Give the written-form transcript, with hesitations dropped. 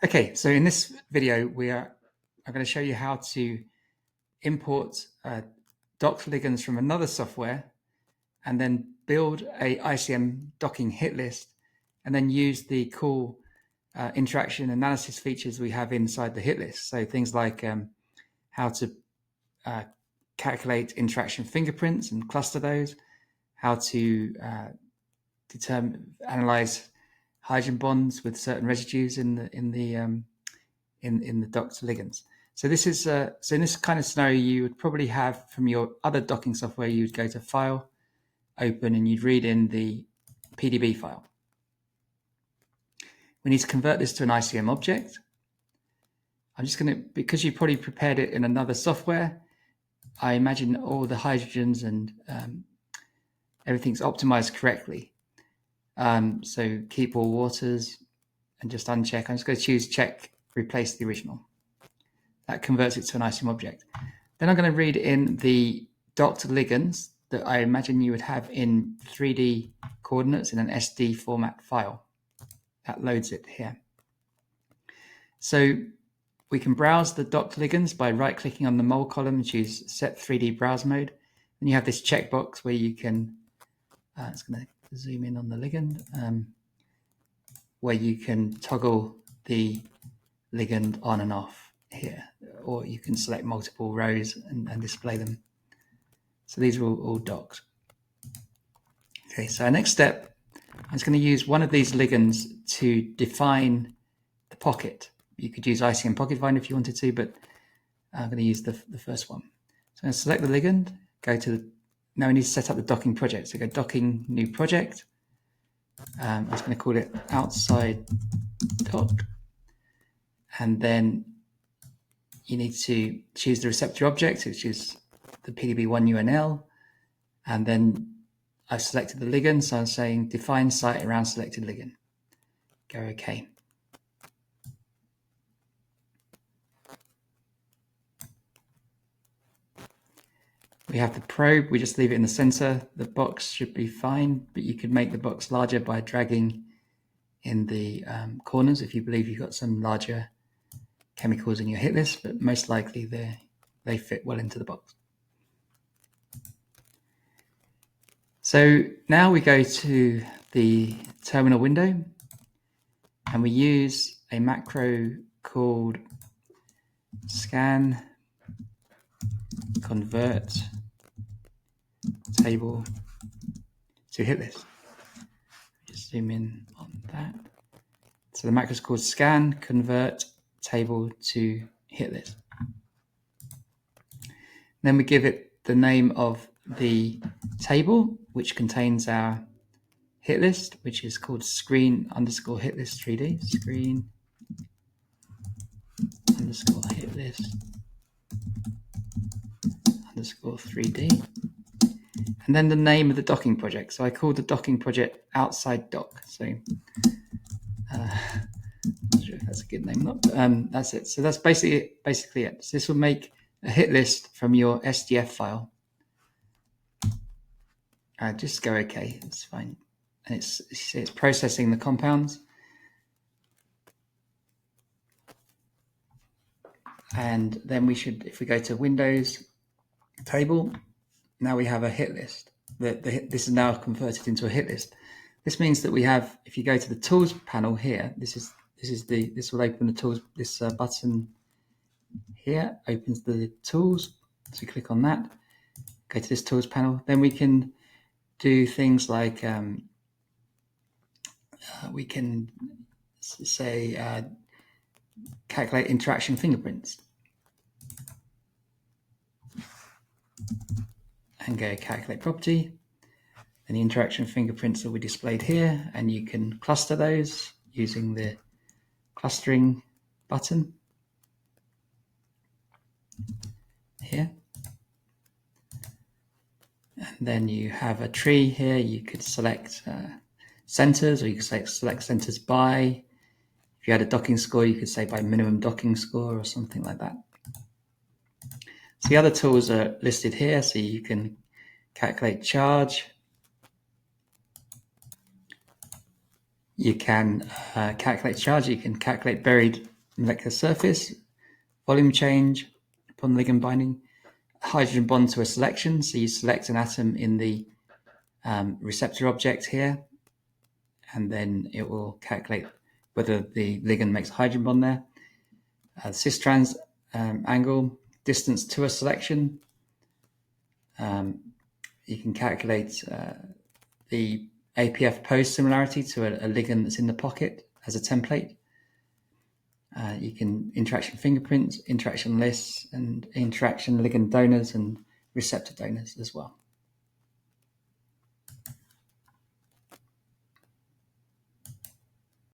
Okay, so in this video, I'm going to show you how to import docked ligands from another software and then build a ICM docking hit list and then use the cool interaction analysis features we have inside the hit list. So things like how to calculate interaction fingerprints and cluster those, how to analyze hydrogen bonds with certain residues in the docked ligands. So this is so in this kind of scenario, you would probably have from your other docking software, you would go to File, Open, and you'd read in the PDB file. We need to convert this to an ICM object. I'm just going to, because you probably prepared it in another software, I imagine all the hydrogens and everything's optimized correctly. So keep all waters and just uncheck. I'm just going to choose check, replace the original. That converts it to an ICM object. Then I'm going to read in the docked ligands that I imagine you would have in 3D coordinates in an SD format file. That loads it here. So we can browse the docked ligands by right-clicking on the mole column and choose Set 3D Browse Mode. Then you have this checkbox where you can, it's going to zoom in on the ligand, where you can toggle the ligand on and off here, or you can select multiple rows and display them. So these are all docked. Okay, so our next step, I'm just going to use one of these ligands to define the pocket. You could use ICM Pocket Finder if you wanted to, but I'm going to use the first one. So I'm going to select the ligand, go to now we need to set up the docking project. So go docking, new project. I'm just going to call it outside dock. And then you need to choose the receptor object, which is the PDB1 UNL. And then I've selected the ligand, so I'm saying define site around selected ligand. Go OK. We have the probe, we just leave it in the center. The box should be fine, but you could make the box larger by dragging in the corners if you believe you've got some larger chemicals in your hit list, but most likely they fit well into the box. So now we go to the terminal window and we use a macro called scan convert table to hit list. Just zoom in on that. So the macro is called scan convert table to hit list. Then we give it the name of the table, which contains our hit list, which is called screen underscore hit list 3D, screen underscore hit list underscore 3D. And then the name of the docking project. So I called the docking project outside dock. So not sure if that's a good name or not, but that's it. So that's basically it. So this will make a hit list from your SDF file. Just go OK, it's fine. And it's processing the compounds. And then we should, if we go to Windows table, now we have a hit list. This is now converted into a hit list. This means that we have, if you go to the tools panel here, this will open the tools. This button here opens the tools. So you click on that, go to this tools panel. Then we can do things like we can say calculate interaction fingerprints and go calculate property. And the interaction fingerprints will be displayed here, and you can cluster those using the clustering button here. And then you have a tree here. You could select centers, or you could select centers by. If you had a docking score, you could say by minimum docking score or something like that. So the other tools are listed here, so you can calculate charge. You can calculate charge. You can calculate buried molecular surface, volume change upon ligand binding, hydrogen bond to a selection. So you select an atom in the receptor object here, and then it will calculate whether the ligand makes a hydrogen bond there. Cis trans angle, distance to a selection. You can calculate the APF pose similarity to a ligand that's in the pocket as a template. You can interaction fingerprints, interaction lists, and interaction ligand donors and receptor donors as well.